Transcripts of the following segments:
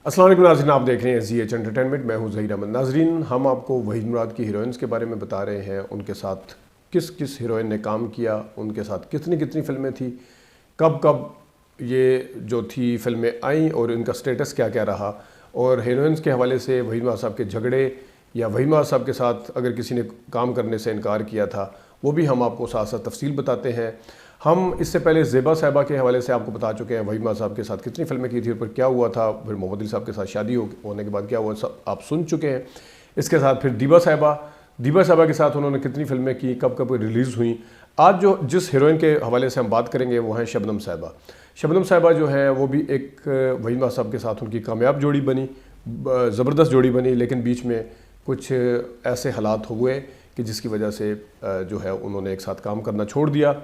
अस्सलाम वालेकुम नाज़रीन, आप देख रहे हैं ZH एंटरटेनमेंट। मैं हूं ज़हीर अहमद। नाज़रीन, हम आपको वहीद मुराद की हीरोइंस के बारे में बता रहे हैं, उनके साथ किस किस हीरोइन ने काम किया, उनके साथ कितनी कितनी फ़िल्में थी, कब कब ये जो थी फ़िल्में आई और इनका स्टेटस क्या क्या रहा। और हीरोइंस के हवाले से वहीद मुराद साहब के झगड़े या वहीद मुराद साहब के साथ अगर किसी ने काम करने से इनकार किया था वो भी हम आपको साथ साथ तफसील बताते हैं। हम इससे पहले ज़ेबा साहिबा के हवाले से आपको बता चुके हैं वहीद मुराद साहब के साथ कितनी फ़िल्में की थी, पर क्या हुआ था, फिर मोहम्मद अली साहब के साथ शादी होने के बाद क्या हुआ, सब आप सुन चुके हैं। इसके साथ फिर दीबा साहिबा के साथ उन्होंने कितनी फ़िल्में की, कब कब रिलीज़ हुई। आज जो जिस हीरोइन के हवाले से हम बात करेंगे वो हैं शबनम साहिबा। शबनम साहिबा जो है वो भी एक वहीद मुराद साहब के साथ उनकी कामयाब जोड़ी बनी, ज़बरदस्त जोड़ी बनी, लेकिन बीच में कुछ ऐसे हालात हुए कि जिसकी वजह से जो है उन्होंने एक साथ काम करना छोड़ दिया।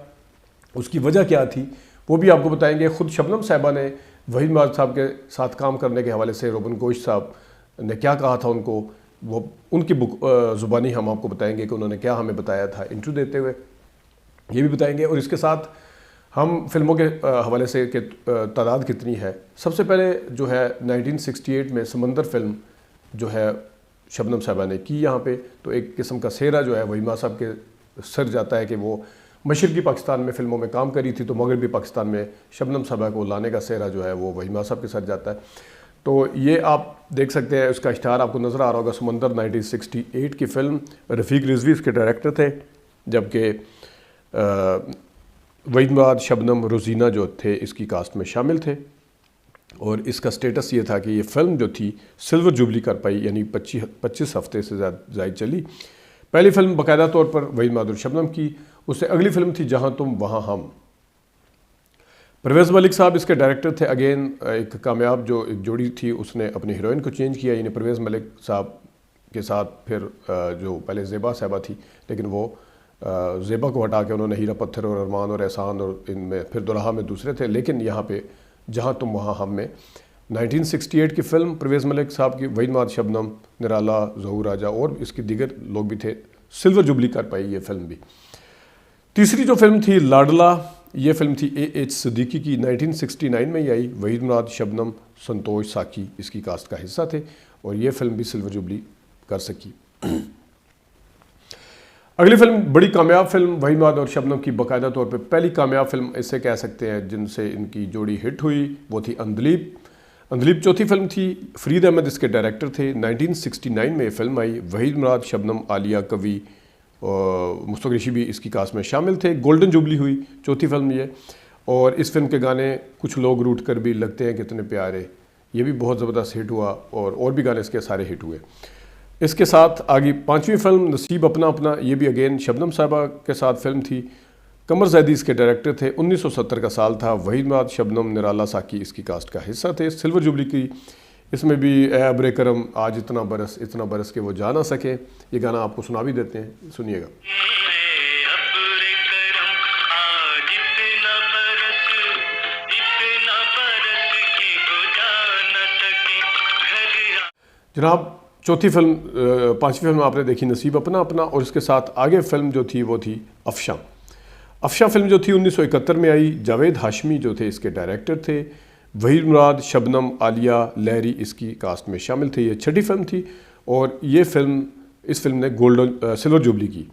उसकी वजह क्या थी वो भी आपको बताएंगे। ख़ुद शबनम साहिबा ने वहीद मुराद साहब के साथ काम करने के हवाले से रोबन गोश साहब ने क्या कहा था उनको, वो उनकी ज़ुबानी हम आपको बताएंगे कि उन्होंने क्या हमें बताया था इंटरव्यू देते हुए, ये भी बताएंगे। और इसके साथ हम फिल्मों के हवाले से कि तादाद कितनी है। सबसे पहले जो है 1968 में समंदर फिल्म जो है शबनम साहिबा ने की यहाँ पे, तो एक किस्म का सेहरा जो है वहीद मुराद साहब के सर जाता है कि वो मशरक़ी पाकिस्तान में फ़िल्मों में काम करी थी, तो मगरबी पाकिस्तान में शबनम साहिबा को लाने का सेहरा जो है वो वहीद मुराद साहब के साथ जाता है। तो ये आप देख सकते हैं, उसका इश्तहार आपको नज़र आ रहा होगा। समंदर 1968 की फ़िल्म, रफ़ीक रिजवी इसके डायरेक्टर थे, जबकि वहीद मुराद, शबनम, रोज़ीना जो थे इसकी कास्ट में शामिल थे। और इसका स्टेटस ये था कि ये फ़िल्म जो थी सिल्वर जुबली कर पाई, यानी 25 हफ्ते से ज़्यादा चली। पहली फ़िल्म बाकायदा तौर पर वहीद मुराद और शबनम की, उससे अगली फ़िल्म थी जहाँ तुम वहाँ हम। परवेज़ मलिक साहब इसके डायरेक्टर थे। अगेन एक कामयाब जो एक जोड़ी थी, उसने अपनी हीरोइन को चेंज किया, यानी परवेज़ मलिक साहब के साथ फिर जो पहले ज़ेबा साहिबा थी, लेकिन वो ज़ेबा को हटा के उन्होंने हीरा पत्थर और अरमान और एहसान और इनमें फिर दुल्हा में दूसरे थे। लेकिन यहाँ पे जहाँ तुम वहाँ हम में 1968 की फ़िल्म परवेज़ मलिक साहब की, वहीद मुराद, शबनम, निराला, ज़हूर राजा और इसके दीगर लोग भी थे। सिल्वर जुबली कर पाई ये फ़िल्म भी। तीसरी जो फिल्म थी लाडला, ये फिल्म थी AH सिद्दीकी की, 1969 में ही आई। वहीद मुराद, शबनम, संतोष साकी इसकी कास्ट का हिस्सा थे और ये फिल्म भी सिल्वर जुबली कर सकी। अगली फिल्म बड़ी कामयाब फिल्म वहीद मुराद और शबनम की, बाकायदा तौर पे पहली कामयाब फिल्म इससे कह सकते हैं जिनसे इनकी जोड़ी हिट हुई, वो थी अंधलीप। अंधलीप चौथी फिल्म थी, फरीद अहमद इसके डायरेक्टर थे। 1969 में ये फिल्म आई। वहीद मुराद, शबनम, आलिया, कवि और मुस्तफ़ा क़ुरैशी भी इसकी कास्ट में शामिल थे। गोल्डन जुबली हुई चौथी फिल्म ये। और इस फिल्म के गाने कुछ लोग रूठ कर भी लगते हैं कितने प्यारे, ये भी बहुत ज़बरदस्त हिट हुआ और भी गाने इसके सारे हिट हुए। इसके साथ आगे पांचवी फिल्म नसीब अपना अपना, ये भी अगेन शबनम साहिबा के साथ फिल्म थी। कमर ज़ैदी इसके डायरेक्टर थे। 1970 का साल था। वहीद मुराद, शबनम, निराला, साकी इसकी कास्ट का हिस्सा थे। सिल्वर जुबली की इसमें भी ए अब्रे करम आज इतना बरस के वो जा ना सके, ये गाना आपको सुना भी देते हैं, सुनिएगा। जनाब चौथी फिल्म, पांचवी फिल्म आपने देखी नसीब अपना अपना, और इसके साथ आगे फिल्म जो थी वो थी अफशां। अफशां फिल्म जो थी 1971 में आई। जावेद हाशमी जो थे इसके डायरेक्टर थे। वहीद मुराद, शबनम, आलिया, लहरी इसकी कास्ट में शामिल थे। ये छठी फिल्म थी और ये इस फिल्म ने सिल्वर जुबली की।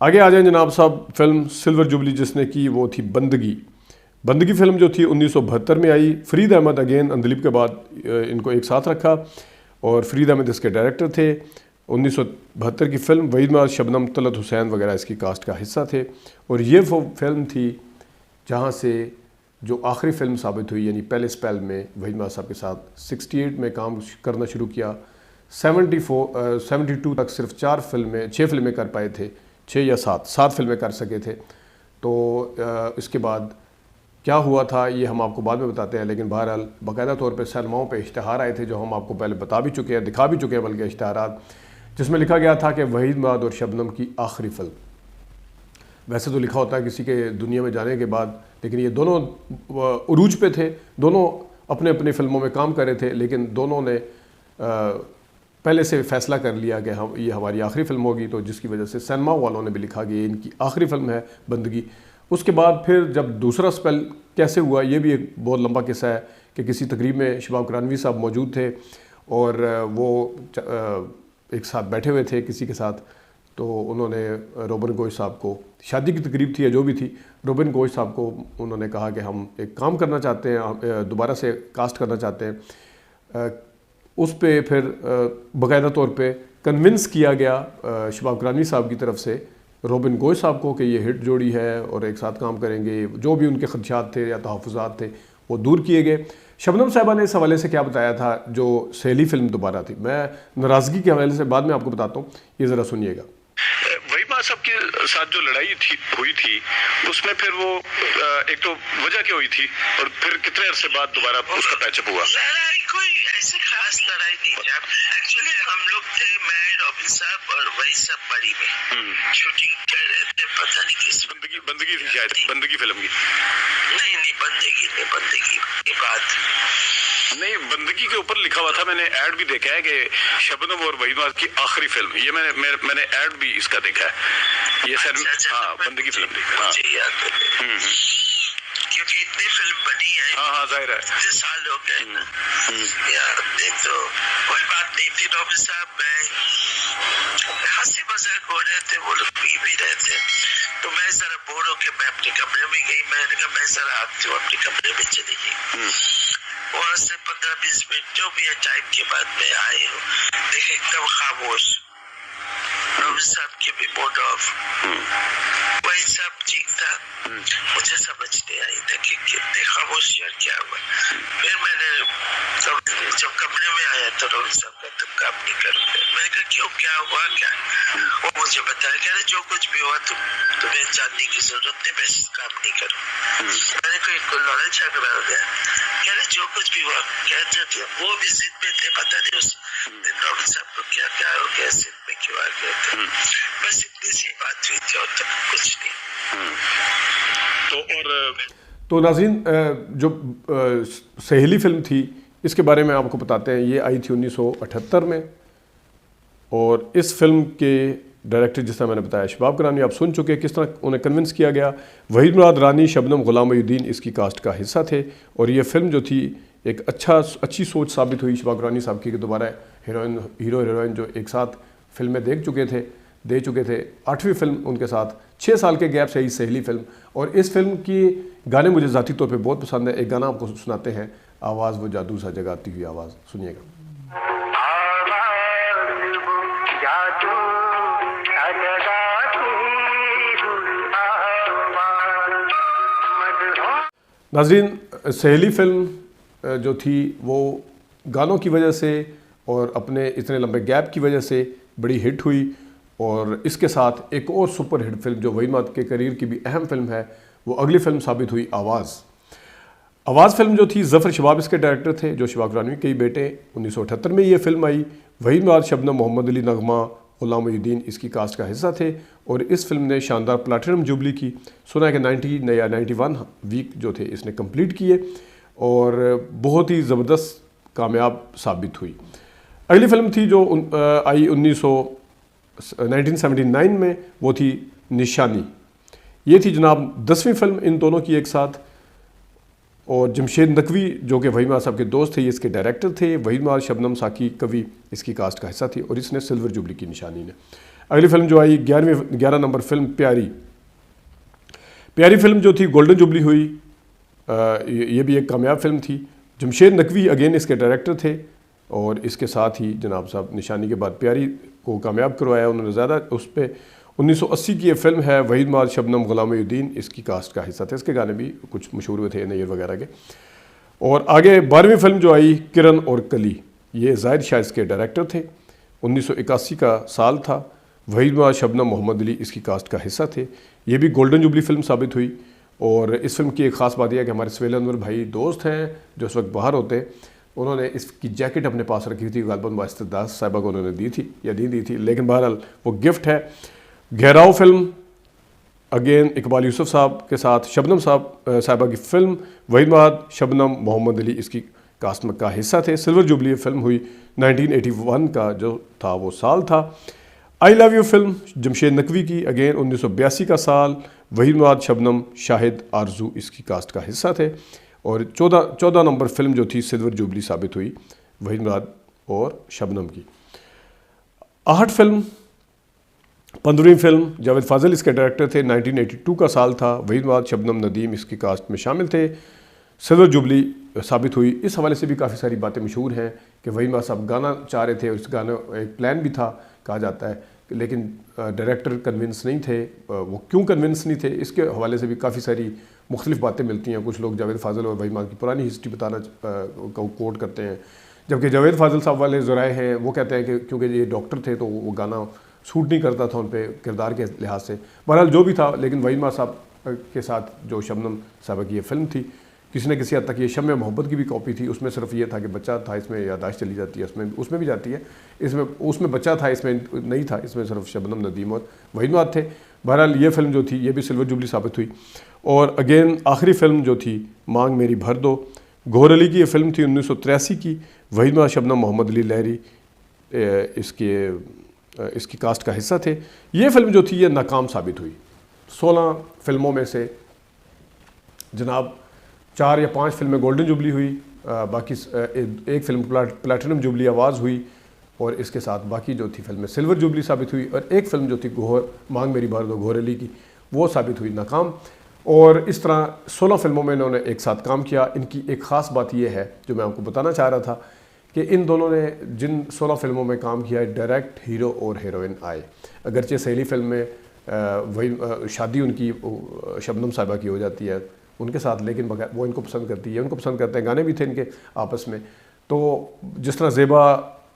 आगे आ जाए जनाब साहब, फिल्म सिल्वर जुबली जिसने की वो थी बंदगी। बंदगी फिल्म जो थी 1972 में आई। फरीद अहमद अगेन अंधलीप के बाद इनको एक साथ रखा और फरीद अहमद इसके डायरेक्टर थे। 1972 की फिल्म। वहीद मुराद, शबनम, तलत हुसैन वगैरह इसकी कास्ट का हिस्सा थे। और ये वो फिल्म थी जहाँ से जो आखिरी फिल्म साबित हुई, यानी पहले स्पेल में वहीद मुराद साहब के साथ 68 में काम करना शुरू किया। 72 तक सिर्फ 6 फिल्में कर पाए थे, 6 या 7 फिल्में कर सके थे। तो इसके बाद क्या हुआ था ये हम आपको बाद में बताते हैं, लेकिन बहरहाल बाकायदा तौर पे सिनेमाओं पे इश्तहार आए थे जो हम आपको पहले बता भी चुके हैं, दिखा भी चुके हैं बल्कि इश्तहारात, जिसमें लिखा गया था कि वहीद मुराद और शबनम की आखिरी फिल्म। वैसे तो लिखा होता है किसी के दुनिया में जाने के बाद, लेकिन ये दोनों उरूज पे थे, दोनों अपने अपने फिल्मों में काम कर रहे थे, लेकिन दोनों ने पहले से फ़ैसला कर लिया कि हम ये हमारी आखिरी फ़िल्म होगी, तो जिसकी वजह से सिनेमा वालों ने भी लिखा कि ये इनकी आखिरी फ़िल्म है बंदगी। उसके बाद फिर जब दूसरा स्पेल कैसे हुआ, ये भी एक बहुत लंबा किस्सा है कि किसी तकरीब में शबाब करानवी साहब मौजूद थे और वो एक साथ बैठे हुए थे किसी के साथ, तो उन्होंने रोबिन गोश साहब को, शादी की तकरीब थी या जो भी थी, रोबिन गोश साहब को उन्होंने कहा कि हम एक काम करना चाहते हैं, दोबारा से कास्ट करना चाहते हैं। उस पे फिर बाकायदा तौर पे कन्विंस किया गया शबाब करानवी साहब की तरफ से रोबिन गोश साहब को कि ये हिट जोड़ी है और एक साथ काम करेंगे। जो भी उनके खदशात थे या तहफ़्फ़ुज़ात थे वो दूर किए गए। शबनम साहिबा ने इस हवाले से क्या बताया था जो सहेली फिल्म दोबारा थी, मैं नाराज़गी के हवाले से बाद में आपको बताता हूँ, ये ज़रा सुनिएगा। वहीमा साहब के साथ जो लड़ाई हुई थी उसमें फिर वो एक तो वजह क्या हुई थी और फिर कितने अरसे बाद दोबारा उसका पैचअप हुआ? लड़ाई कोई ऐसे खास लड़ाई नहीं थी। एक्चुअली हम लोग थे, मैं, रॉबिन साहब और वही सब बड़ी में शूटिंग कर रहे थे। पता नहीं किस बंदगी थी शायद, बंदगी फिल्म की। नहीं बंदगी के बाद नहीं, बंदगी के ऊपर लिखा हुआ था, मैंने ऐड भी देखा है कि शबनम और वहीमा की आखिरी फिल्म, ये मैंने ऐड भी इसका देखा है। ये सर हाँ, बंदगी फिल्म देखा, क्योंकि इतनी फिल्म बनी है। हाँ जाहिर है, इतने साल हो गए ना यार। देख तो कोई बात नहीं थी। रॉबिन साहब मैं हंसी मजाक हो रहे थे, वो लोग पी भी रहे थे, तो मैं जरा बोर होके मैं अपने कमरे में गई। मैंने कहा मैं जरा आती हूँ, अपने कमरे में चली गई। वहां से 15-20 मिनट जो भी है टाइम के बाद मैं आई हूँ, देख एकदम खामोश। रॉबिन साहब की भी मूड ऑफ, वही सब ठीक था। मुझे समझ नहीं आई था कि कितने खामोशी और क्या हुआ। फिर मैंने जब कमरे में आया तो रॉबिन साहब का तुम काम नहीं करोगे। मैंने कहा क्यों, क्या हुआ क्या? वो मुझे बताया, कह रहे जो कुछ भी हुआ तुम्हें जानने की जरूरत नहीं, मैं काम नहीं करूँ। मैंने कोई लड़ाई झगड़ा हो गया? कह रहे जो कुछ भी हुआ कहते थे, वो भी जिद में थे। पता नहीं उस दिन रॉबिन साहब को क्या क्या हो गया, जिद में क्यों आ गए थे। बस इतनी सी बात हुई थी और तो कुछ नहीं। तो नाज़रीन, जो सहेली फिल्म थी इसके बारे में आपको बताते हैं। ये आई थी 1978 में और इस फिल्म के डायरेक्टर जिस तरह मैंने बताया शबाब करानी, आप सुन चुके किस तरह उन्हें कन्विंस किया गया। वहीद मुराद रानी, शबनम गुलाम मोहिउद्दीन इसकी कास्ट का हिस्सा थे और ये फिल्म जो थी एक अच्छी सोच साबित हुई शबाब करानी साहब की कि दोबारा हीरो हीरोइन जो एक साथ फिल्में दे चुके थे 8वीं फिल्म उनके साथ 6 साल के गैप से ही सहेली फिल्म। और इस फिल्म की गाने मुझे ज़ाती तौर पे बहुत पसंद है। एक गाना आपको सुनाते हैं, आवाज़ वो जादू सा जगाती हुई आवाज़, सुनिएगा। नाज़रीन, सहेली फिल्म जो थी वो गानों की वजह से और अपने इतने लंबे गैप की वजह से बड़ी हिट हुई और इसके साथ एक और सुपर हिट फिल्म जो वहीमा के करियर की भी अहम फिल्म है वो अगली फिल्म साबित हुई, आवाज़ फिल्म जो थी। ज़फ़र शबाब इसके डायरेक्टर थे जो शबाब करानी के ही बेटे। 1978 में ये फिल्म आई। वहीद मुराद, शबनम, मोहम्मद अली, नगमा, गुलाम मोहिउद्दीन इसकी कास्ट का हिस्सा थे और इस फिल्म ने शानदार प्लैटिनम जुबली की। सुना है कि 90 या 91 वीक जो थे इसने कंप्लीट किए और बहुत ही ज़बरदस्त कामयाब साबित हुई। अगली फिल्म थी जो आई 1979 में, वो थी निशानी। ये थी जनाब 10वीं फिल्म इन दोनों की एक साथ और जमशेद नकवी जो कि वहीमा साहब के दोस्त थे ये इसके डायरेक्टर थे। वहीद मुराद, शबनम, साकी कवि इसकी कास्ट का हिस्सा थी और इसने सिल्वर जुबली की निशानी ने। अगली फिल्म जो आई 11 नंबर फिल्म प्यारी फिल्म जो थी गोल्डन जुबली हुई। ये भी एक कामयाब फिल्म थी। जमशेद नकवी अगेन इसके डायरेक्टर थे और इसके साथ ही जनाब साहब निशानी के बाद प्यारी को कामयाब करवाया उन्होंने ज़्यादा। उस पर 1980 की ये फिल्म है। वहीद मुराद, शबनम, गुलाम मोहिउद्दीन इसकी कास्ट का हिस्सा थे। इसके गाने भी कुछ मशहूर हुए थे नैयर वगैरह के। और आगे 12वीं फिल्म जो आई किरण और कली, ये जाहिद शाह इसके डायरेक्टर थे। 1981 का साल था। वहीद मुराद, शबनम, मोहम्मद अली इसकी कास्ट का हिस्सा थे। ये भी गोल्डन जुबली फिल्म साबित हुई और इस फिल्म की एक ख़ास बात यह है कि हमारे सवेल अनवर भाई दोस्त हैं जो इस वक्त बाहर होते हैं, उन्होंने इसकी जैकेट अपने पास रखी थी। गालबन वास्ते दास साहिबा को उन्होंने दी थी या दी थी, लेकिन बहरहाल वो गिफ्ट है। घेराव फिल्म अगेन इकबाल यूसुफ साहब के साथ शबनम साहिबा की फिल्म। वहीद मुराद, शबनम, मोहम्मद अली इसकी कास्ट का हिस्सा थे। सिल्वर जुबली फिल्म हुई 1981 का जो था वो साल था। I love you film Jamshed Naqvi की अगेन 1982 का साल। वहीद मुराद, शबनम, शाहिद, आरजू इसकी कास्ट का हिस्सा थे और 14 नंबर फिल्म जो थी सिल्वर जुबली साबित हुई वहीद मुराद और शबनम की। 8 फिल्म, 15वीं फिल्म, जावेद फाजिल इसके डायरेक्टर थे। 1982 का साल था। वहीद मुराद, शबनम नदीम इसकी कास्ट में शामिल थे। सिल्वर जुबली साबित हुई। इस हवाले से भी काफ़ी सारी बातें मशहूर हैं कि वहीद मुराद साहब गाना चाह रहे थे, उस गाने एक प्लान भी था कहा जाता है, लेकिन डायरेक्टर कन्विंस नहीं थे। वो क्यों कन्विंस नहीं थे इसके हवाले से भी काफ़ी सारी मुख्तलिफ बातें मिलती हैं। कुछ लोग जावेद फाजिल और वहीद मुराद की पुरानी हिस्ट्री बताना कोट करते हैं, जबकि जावेद फाजिल साहब वाले ज़राए हैं वो कहते हैं कि क्योंकि ये डॉक्टर थे तो वो गाना सूट नहीं करता था उन पर किरदार के लिहाज से। बहरहाल जो भी था, लेकिन वहीद मुराद साहब के साथ जो शबनम साहबा की ये फिल्म थी, किसी न किसी हद तक ये शम्मे मोहब्बत की भी कॉपी थी। उसमें सिर्फ ये था कि बच्चा था, इसमें यादाश्त चली जाती है, उसमें भी जाती है, उसमें बच्चा था, इसमें नहीं था। इसमें सिर्फ शबनम नदीम और वहीद मुराद थे। बहरहाल ये फिल्म जो थी ये भी सिल्वर जुबली साबित हुई। और अगेन आखिरी फिल्म जो थी मांग मेरी भर दो, गौहर अली की ये फिल्म थी 1983 की। वहीद मुराद, शबनम, मोहम्मद अली लहरी इसकी कास्ट का हिस्सा थे। ये फिल्म जो थी ये नाकाम साबित हुई। 16 फिल्मों में से जनाब 4 या 5 फिल्में गोल्डन जुबली हुई, बाकी एक फिल्म प्लैटिनम जुबली आवाज़ हुई, और इसके साथ बाकी जो थी फिल्में सिल्वर जुबली साबित हुई। और एक फिल्म जो थी मांग मेरी भर दो गौहर अली की, वो साबित हुई नाकाम। और इस तरह 16 फिल्मों में इन्होंने एक साथ काम किया। इनकी एक ख़ास बात यह है जो मैं आपको बताना चाह रहा था कि इन दोनों ने जिन 16 फिल्मों में काम किया है, डायरेक्ट हीरो और हीरोइन आए। अगरचे सहेली फिल्म में वही शादी उनकी शबनम साहिबा की हो जाती है उनके साथ, लेकिन वो इनको पसंद करती है, उनको पसंद करते हैं। गाने भी थे इनके आपस में। तो जिस तरह ज़ेबा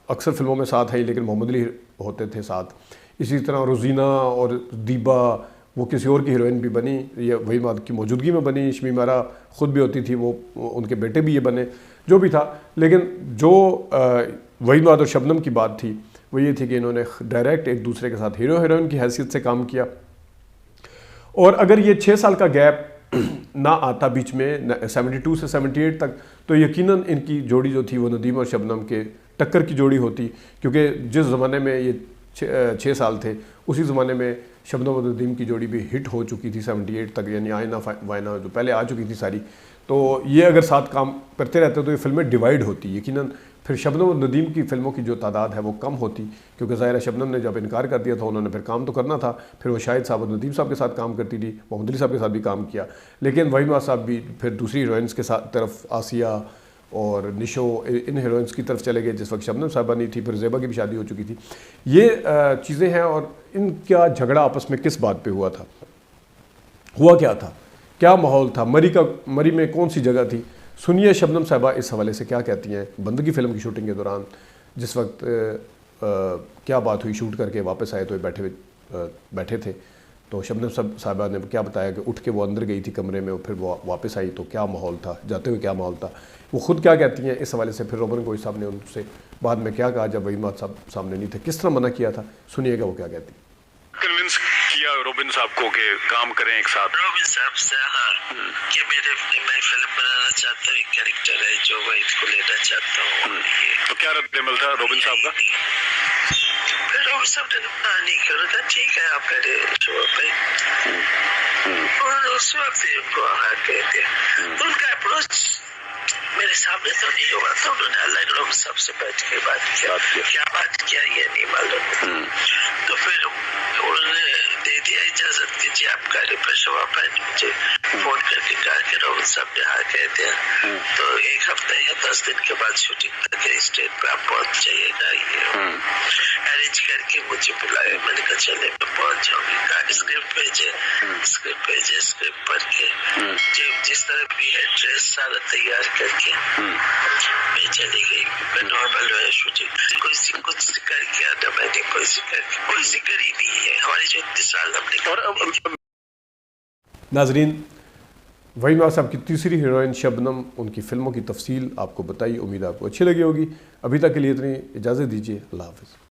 अक्सर फिल्मों में साथ आई लेकिन मोहम्मद अली होते थे साथ, इसी तरह रोज़ीना और दीबा वो किसी और की हीरोइन भी बनी, ये वहीद मुराद की मौजूदगी में बनी। शमीमारा ख़ुद भी होती थी, वो उनके बेटे भी ये बने, जो भी था। लेकिन जो वहीद मुराद और शबनम की बात थी वो ये थी कि इन्होंने डायरेक्ट एक दूसरे के साथ हीरो हीरोइन की हैसियत से काम किया। और अगर ये 6 साल का गैप ना आता बीच में 72 से 78 तक, तो यकीनन इनकी जोड़ी जो थी वो नदीम और शबनम के टक्कर की जोड़ी होती, क्योंकि जिस ज़माने में ये 6 साल थे उसी ज़माने में शबनम और नदीम की जोड़ी भी हिट हो चुकी थी 78 तक, यानी आयना वायना जो पहले आ चुकी थी सारी। तो ये अगर साथ काम करते रहते तो ये फिल्में डिवाइड होती, यकीनन फिर शबनम और नदीम की फ़िल्मों की जो तादाद है वो कम होती, क्योंकि ज़ाहिर शबनम ने जब इनकार कर दिया था उन्होंने फिर काम तो करना था। फिर वो शाहिद साहब और नदीम साहब के साथ काम करती थी, मोहम्मद अली साहब के साथ भी काम किया, लेकिन वहीद मुराद साहब भी फिर दूसरी हीरोइंस के साथ तरफ, आसिया और निशो, इन हीरोइंस की तरफ चले गए जिस वक्त शबनम साहबा नहीं थी। फिर ज़ेबा की भी शादी हो चुकी थी। ये चीज़ें हैं। और इनका झगड़ा आपस में किस बात पर हुआ था, हुआ क्या था, क्या माहौल था, मरी में कौन सी जगह थी, सुनिए शबनम साहिबा इस हवाले से क्या कहती हैं। बंदगी फ़िल्म की शूटिंग के दौरान जिस वक्त क्या बात हुई, शूट करके वापस आए तो ये बैठे थे, तो शबनम साहिबा ने क्या बताया कि उठ के वो अंदर गई थी कमरे में, और फिर वो वापस आई तो क्या माहौल था, जाते हुए क्या माहौल था, वो ख़ुद क्या कहती हैं इस हवाले से। फिर रोबन गोई साहब ने उनसे बाद में क्या कहा जब वहीद मुराद साहब सामने नहीं थे, किस तरह मना किया था, सुनिएगा वो क्या कहती हैं। कन्विंस किया रोबिन साहब को कि काम करें एक साथ। रोबिन साहब से हाँ कि मैं फिल्म बनाना चाहता हूँ, एक कैरेक्टर है जो वहीद को लेना चाहता हूँ। तो क्या रद्द-ए-अमल था रोबिन साहब का? फिर रोबिन साहब ने नहीं किया था, ठीक है आप मेरे शो पे, और उस वक्त ही उनको हाँ कह दिया। उनका अप्रोच मेरे सामने तो नहीं हुआ था, उन्होंने अल्लाह रोबिन साहब से बैठ के बात किया, क्या बात किया ये नहीं मालूम। तो फिर उन्होंने दे दिया इजाजत कीजिए आप गाड़ी पर शवाब है, मुझे फोन करके कहा कि रोबिन साहब ने हाँ कह दिया। तो 1 हफ्ता या 10 दिन के बाद शूटिंग तक स्टेट पे आप पहुंच जाइएगा, ये अरेंज करके मुझे बुलाया। मैंने कहा चले मैं पहुंच जाऊंगी। स्क्रिप्ट भेजे, स्क्रिप्ट पढ़ के जिस तरह भी है ड्रेस सारा तैयार करके मैं चली गई। मैं नॉर्मल शूटिंग कुछ जिक्र किया था मैंने, कोई जिक्र ही नहीं है हमारी जो 30 साल हमने। नाजरीन, वहीद मुराद साहब की तीसरी हीरोइन शबनम, उनकी फ़िल्मों की तफसील आपको बताई, उम्मीद आपको अच्छी लगी होगी। अभी तक के लिए इतनी इजाज़त दीजिए, अल्लाह हाफ़िज़।